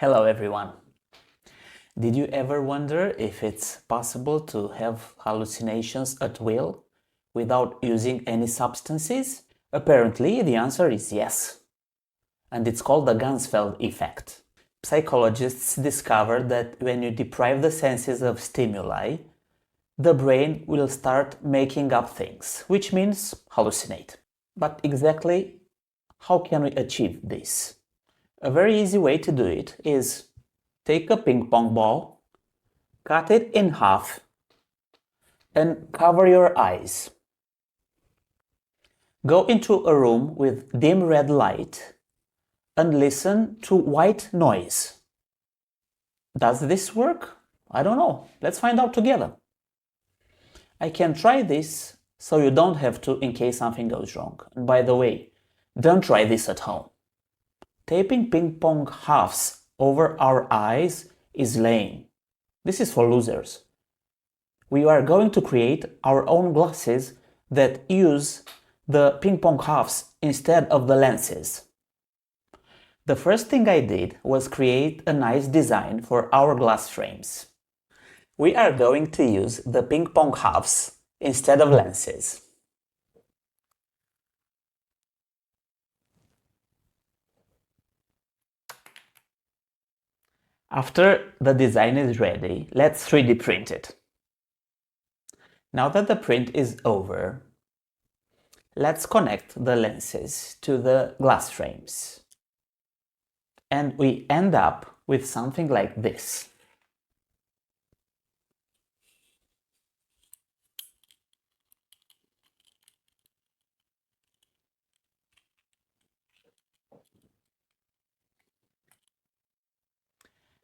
Hello everyone! Did you ever wonder if it's possible to have hallucinations at will without using any substances? Apparently, the answer is yes. And it's called the Ganzfeld effect. Psychologists discovered that when you deprive the senses of stimuli, the brain will start making up things, which means hallucinate. But exactly how can we achieve this? A very easy way to do it is take a ping-pong ball, cut it in half, and cover your eyes. Go into a room with dim red light and listen to white noise. Does this work? I don't know. Let's find out together. I can try this so you don't have to in case something goes wrong. And by the way, don't try this at home. Taping ping-pong halves over our eyes is lame. This is for losers. We are going to create our own glasses that use the ping-pong halves instead of the lenses. The first thing I did was create a nice design for our glass frames. We are going to use the ping-pong halves instead of lenses. After the design is ready, let's 3D print it. Now that the print is over, let's connect the lenses to the glass frames. And we end up with something like this.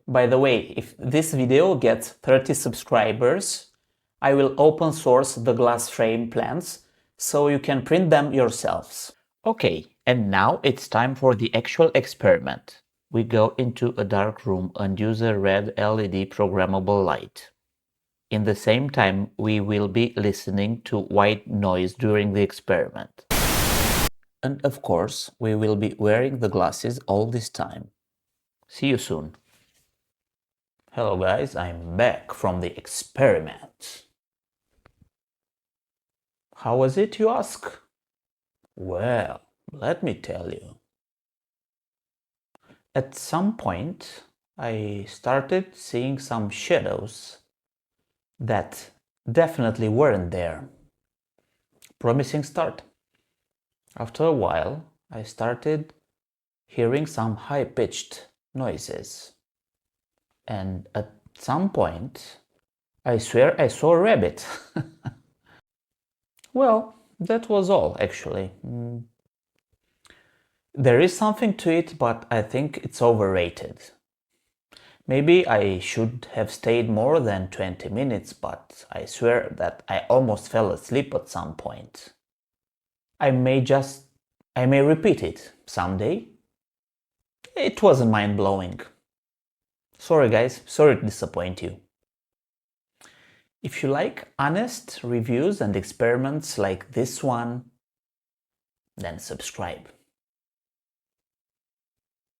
By the way, if this video gets 30 subscribers, I will open source the glass frame plans so you can print them yourselves. Okay, and now it's time for the actual experiment. We go into a dark room and use a red LED programmable light. In the same time, we will be listening to white noise during the experiment. And of course, we will be wearing the glasses all this time. See you soon. Hello guys, I'm back from the experiment. How was it, you ask? Well, let me tell you. At some point, I started seeing some shadows that definitely weren't there. Promising start. After a while, I started hearing some high-pitched noises. And at some point, I swear I saw a rabbit. Well, that was all, actually. There is something to it, but I think it's overrated. Maybe I should have stayed more than 20 minutes, but I swear that I almost fell asleep at some point. I may repeat it someday. It wasn't mind-blowing. Sorry guys, sorry to disappoint you. If you like honest reviews and experiments like this one, then subscribe.